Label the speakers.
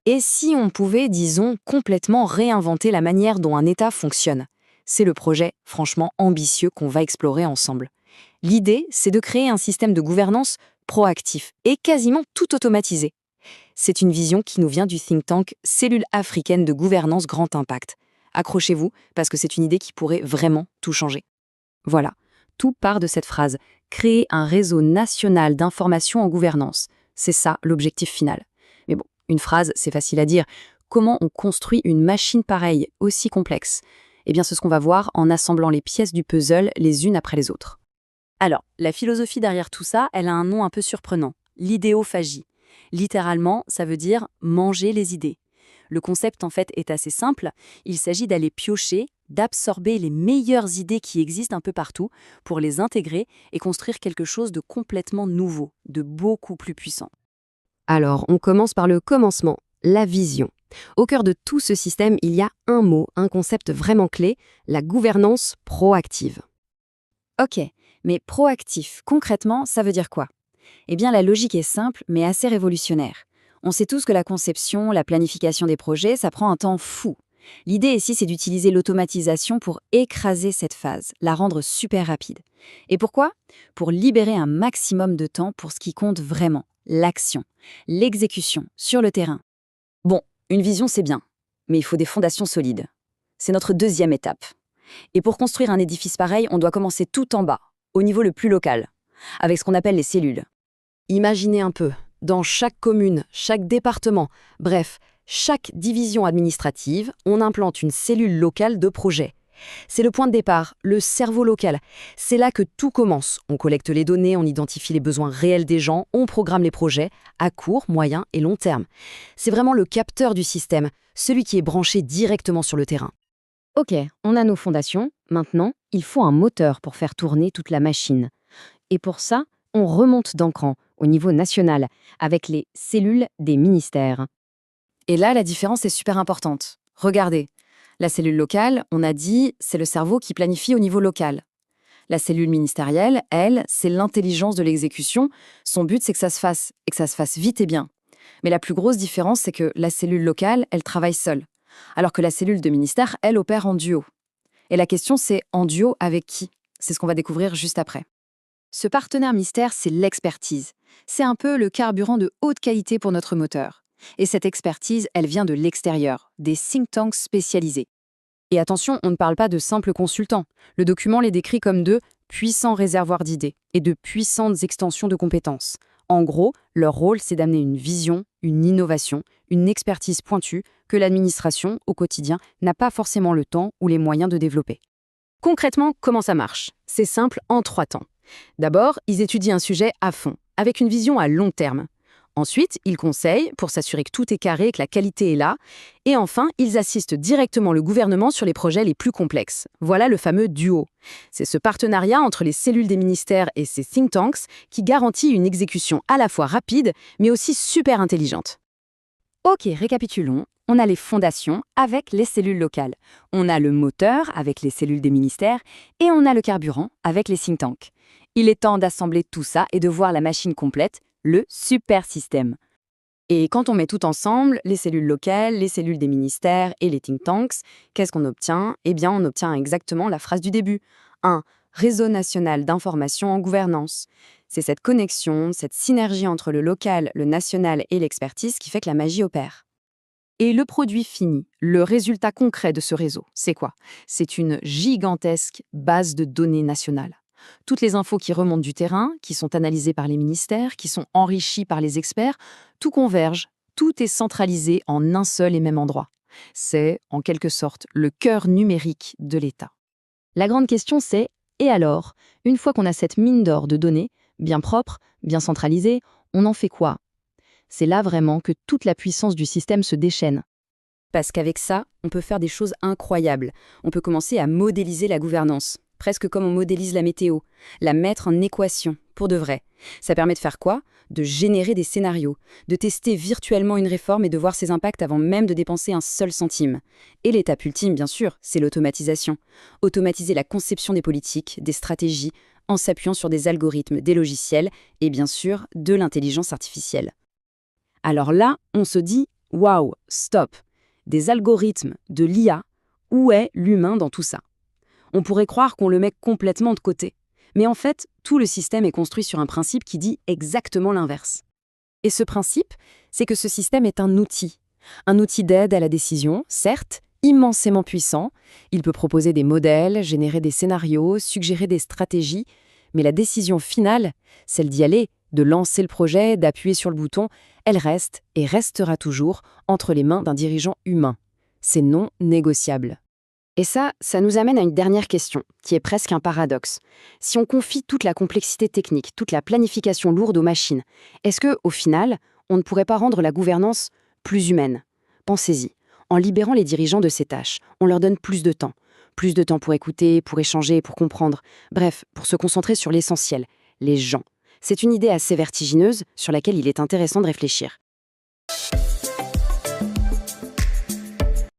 Speaker 1: Et si on pouvait, disons, complètement réinventer la manière dont un État fonctionne? C'est le projet, franchement ambitieux, qu'on va explorer ensemble. L'idée, c'est de créer un système de gouvernance proactif et quasiment tout automatisé. C'est une vision qui nous vient du think tank Cellule africaine de gouvernance grand impact. Accrochez-vous, parce que c'est une idée qui pourrait vraiment tout changer. Voilà, tout part de cette phrase: créer un réseau national d'information en gouvernance. C'est ça l'objectif final. Mais bon, une phrase, c'est facile à dire. Comment on construit une machine pareille, aussi complexe? Eh bien, c'est ce qu'on va voir en assemblant les pièces du puzzle les unes après les autres. Alors, la philosophie derrière tout ça, elle a un nom un peu surprenant: l'idéophagie. Littéralement, ça veut dire manger les idées. Le concept, en fait, est assez simple. Il s'agit d'aller piocher, d'absorber les meilleures idées qui existent un peu partout pour les intégrer et construire quelque chose de complètement nouveau, de beaucoup plus puissant.
Speaker 2: Alors, on commence par le commencement, la vision. Au cœur de tout ce système, il y a un mot, un concept vraiment clé: la gouvernance proactive.
Speaker 1: Ok, mais proactif, concrètement, ça veut dire quoi? Eh bien, la logique est simple, mais assez révolutionnaire. On sait tous que la conception, la planification des projets, ça prend un temps fou. L'idée ici, c'est d'utiliser l'automatisation pour écraser cette phase, la rendre super rapide. Et pourquoi? Pour libérer un maximum de temps pour ce qui compte vraiment: l'action, l'exécution, sur le terrain. Bon, une vision, c'est bien, mais il faut des fondations solides. C'est notre deuxième étape. Et pour construire un édifice pareil, on doit commencer tout en bas, au niveau le plus local, avec ce qu'on appelle les cellules.
Speaker 2: Imaginez un peu, dans chaque commune, chaque département, bref, chaque division administrative, on implante une cellule locale de projet. C'est le point de départ, le cerveau local. C'est là que tout commence. On collecte les données, on identifie les besoins réels des gens, on programme les projets à court, moyen et long terme. C'est vraiment le capteur du système, celui qui est branché directement sur le terrain. Ok, on a nos fondations. Maintenant, il faut un moteur pour faire tourner toute la machine. Et pour ça, on remonte d'un cran, au niveau national, avec les cellules des ministères.
Speaker 1: Et là, la différence est super importante. Regardez, la cellule locale, on a dit, c'est le cerveau qui planifie au niveau local. La cellule ministérielle, elle, c'est l'intelligence de l'exécution. Son but, c'est que ça se fasse, et que ça se fasse vite et bien. Mais la plus grosse différence, c'est que la cellule locale, elle travaille seule, alors que la cellule de ministère, elle, opère en duo. Et la question, c'est en duo avec qui? C'est ce qu'on va découvrir juste après. Ce partenaire mystère, c'est l'expertise. C'est un peu le carburant de haute qualité pour notre moteur. Et cette expertise, elle vient de l'extérieur, des think tanks spécialisés. Et attention, on ne parle pas de simples consultants. Le document les décrit comme de puissants réservoirs d'idées et de puissantes extensions de compétences. En gros, leur rôle, c'est d'amener une vision, une innovation, une expertise pointue que l'administration, au quotidien, n'a pas forcément le temps ou les moyens de développer. Concrètement, comment ça marche? C'est simple en 3 temps. D'abord, ils étudient un sujet à fond, avec une vision à long terme. Ensuite, ils conseillent pour s'assurer que tout est carré et que la qualité est là. Et enfin, ils assistent directement le gouvernement sur les projets les plus complexes. Voilà le fameux duo. C'est ce partenariat entre les cellules des ministères et ces think tanks qui garantit une exécution à la fois rapide, mais aussi super intelligente. Ok, récapitulons. On a les fondations avec les cellules locales. On a le moteur avec les cellules des ministères. Et on a le carburant avec les think tanks. Il est temps d'assembler tout ça et de voir la machine complète, le super système. Et quand on met tout ensemble, les cellules locales, les cellules des ministères et les think tanks, qu'est-ce qu'on obtient? Eh bien, on obtient exactement la phrase du début. Un réseau national d'information en gouvernance. C'est cette connexion, cette synergie entre le local, le national et l'expertise qui fait que la magie opère. Et le produit fini, le résultat concret de ce réseau, c'est quoi? C'est une gigantesque base de données nationale. Toutes les infos qui remontent du terrain, qui sont analysées par les ministères, qui sont enrichies par les experts, tout converge, tout est centralisé en un seul et même endroit. C'est, en quelque sorte, le cœur numérique de l'État. La grande question, c'est: et alors, une fois qu'on a cette mine d'or de données, bien propre, bien centralisée, on en fait quoi? C'est là vraiment que toute la puissance du système se déchaîne. Parce qu'avec ça, on peut faire des choses incroyables. On peut commencer à modéliser la gouvernance, presque comme on modélise la météo, la mettre en équation, pour de vrai. Ça permet de faire quoi? De générer des scénarios, de tester virtuellement une réforme et de voir ses impacts avant même de dépenser un seul centime. Et l'étape ultime, bien sûr, c'est l'automatisation. Automatiser la conception des politiques, des stratégies, en s'appuyant sur des algorithmes, des logiciels et bien sûr, de l'intelligence artificielle. Alors là, on se dit:
Speaker 2: Waouh, stop. Des algorithmes, de l'IA, où est l'humain dans tout ça? On pourrait croire qu'on le met complètement de côté. Mais en fait, tout le système est construit sur un principe qui dit exactement l'inverse. Et ce principe, c'est que ce système est un outil. Un outil d'aide à la décision, certes, immensément puissant. Il peut proposer des modèles, générer des scénarios, suggérer des stratégies. Mais la décision finale, celle d'y aller, de lancer le projet, d'appuyer sur le bouton, elle reste et restera toujours entre les mains d'un dirigeant humain. C'est non négociable. Et ça nous amène à une dernière question, qui est presque un paradoxe. Si on confie toute la complexité technique, toute la planification lourde aux machines, est-ce que, au final, on ne pourrait pas rendre la gouvernance plus humaine? Pensez-y. En libérant les dirigeants de ces tâches, on leur donne plus de temps. Plus de temps pour écouter, pour échanger, pour comprendre. Bref, pour se concentrer sur l'essentiel, les gens. C'est une idée assez vertigineuse sur laquelle il est intéressant de réfléchir.